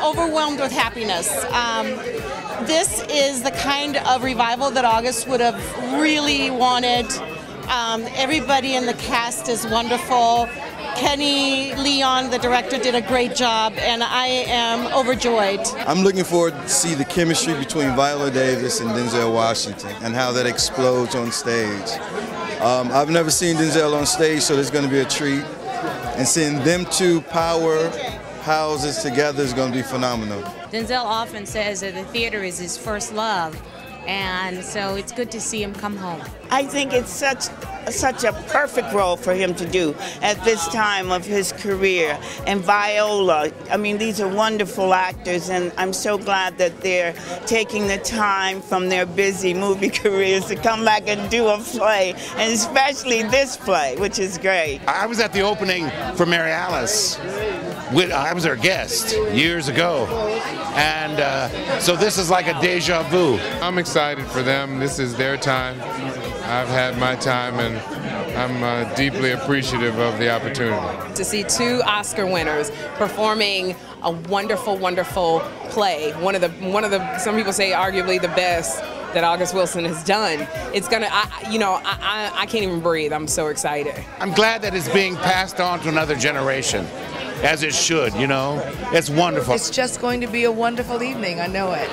Overwhelmed with happiness. This is the kind of revival that August would have really wanted. Everybody in the cast is wonderful. Kenny Leon, the director, did a great job, and I am overjoyed. I'm looking forward to see the chemistry between Viola Davis and Denzel Washington and how that explodes on stage. I've never seen Denzel on stage, so it's going to be a treat. And seeing them two power houses together is going to be phenomenal. Denzel often says that the theater is his first love, and so it's good to see him come home. I think it's such a perfect role for him to do at this time of his career. And Viola, I mean, these are wonderful actors, and I'm so glad that they're taking the time from their busy movie careers to come back and do a play, and especially this play, which is great. I was at the opening for Mary Alice. I was her guest years ago, and so this is like a deja vu. I'm excited for them. This is their time. I've had my time, and I'm deeply appreciative of the opportunity. To see two Oscar winners performing a wonderful, wonderful play, one of the some people say arguably the best that August Wilson has done. It's gonna, I can't even breathe. I'm so excited. I'm glad that it's being passed on to another generation, as it should, you know. It's wonderful. It's just going to be a wonderful evening, I know it.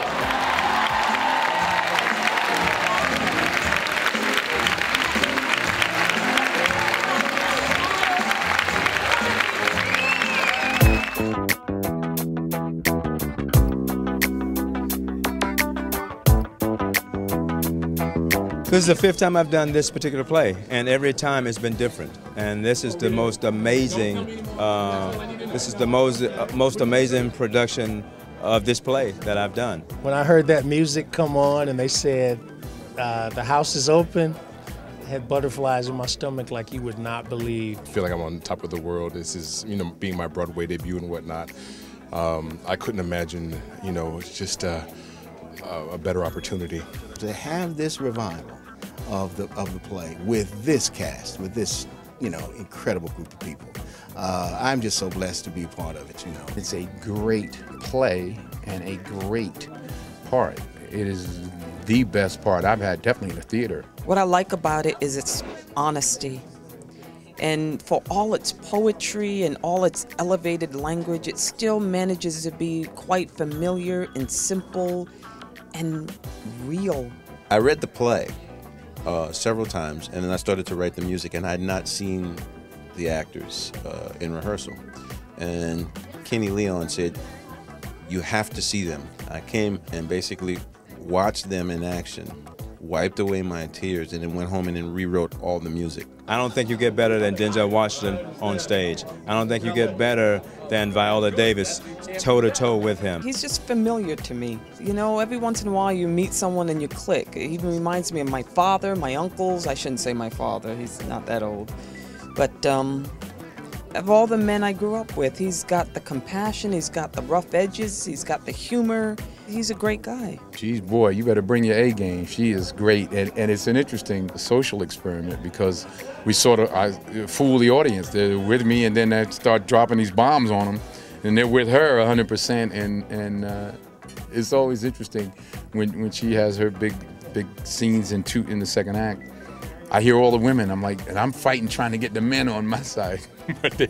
This is the fifth time I've done this particular play, and every time it's been different. And this is the most amazing, most amazing production of this play that I've done. When I heard that music come on and they said, the house is open, I had butterflies in my stomach like you would not believe. I feel like I'm on top of the world. This is, being my Broadway debut and whatnot. I couldn't imagine, just a better opportunity. To have this revival of the play with this cast, with this incredible group of people, I'm just so blessed to be a part of it. It's a great play and a great part. It is the best part I've had, definitely in the theater. What I like about it is its honesty. And for all its poetry and all its elevated language, it still manages to be quite familiar and simple and real. I read the play several times, and then I started to write the music, and I had not seen the actors in rehearsal. And Kenny Leon said, "You have to see them." I came and basically watched them in action, wiped away my tears, and then went home and then rewrote all the music. I don't think you get better than Denzel Washington on stage. I don't think you get better than Viola Davis toe-to-toe with him. He's just familiar to me. Every once in a while you meet someone and you click. He even reminds me of my father, my uncles. I shouldn't say my father, he's not that old. But of all the men I grew up with, he's got the compassion, he's got the rough edges, he's got the humor. He's a great guy. Geez, boy, you better bring your A game. She is great, and it's an interesting social experiment because we sort of fool the audience. They're with me, and then they start dropping these bombs on them, and they're with her 100%. And it's always interesting when she has her big scenes in the second act. I hear all the women. I'm like, and I'm fighting, trying to get the men on my side. But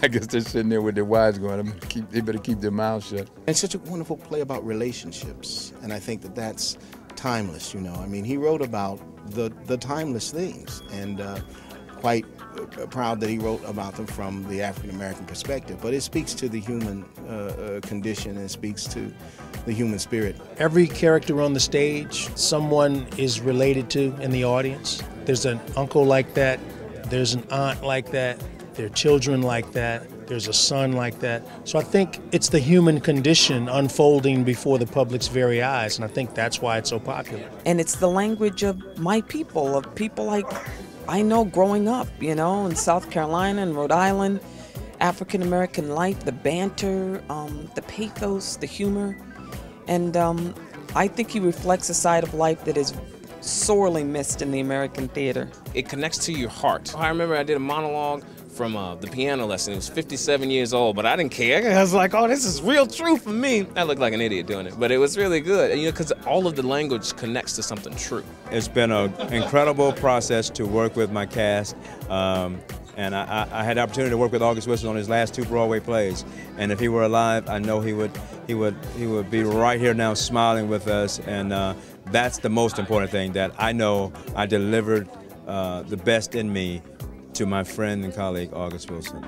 I guess they're sitting there with their wives going, they better keep their mouths shut. It's such a wonderful play about relationships, and I think that's timeless. I mean, he wrote about the timeless things, and quite proud that he wrote about them from the African-American perspective. But it speaks to the human condition, and it speaks to the human spirit. Every character on the stage, someone is related to in the audience. There's an uncle like that, there's an aunt like that, there are children like that, there's a son like that. So I think it's the human condition unfolding before the public's very eyes, and I think that's why it's so popular. And it's the language of my people, of people like I know growing up, in South Carolina and Rhode Island, African-American life, the banter, the pathos, the humor. And I think he reflects a side of life that is sorely missed in the American theater. It connects to your heart. I remember I did a monologue from the piano lesson. It was 57 years old, but I didn't care. I was like, oh, this is real true for me. I looked like an idiot doing it, but it was really good. And, you know, because all of the language connects to something true. It's been an incredible process to work with my cast. And I had the opportunity to work with August Wilson on his last 2 Broadway plays. And if he were alive, I know he would be right here now smiling with us. And that's the most important thing, that I know I delivered the best in me to my friend and colleague, August Wilson.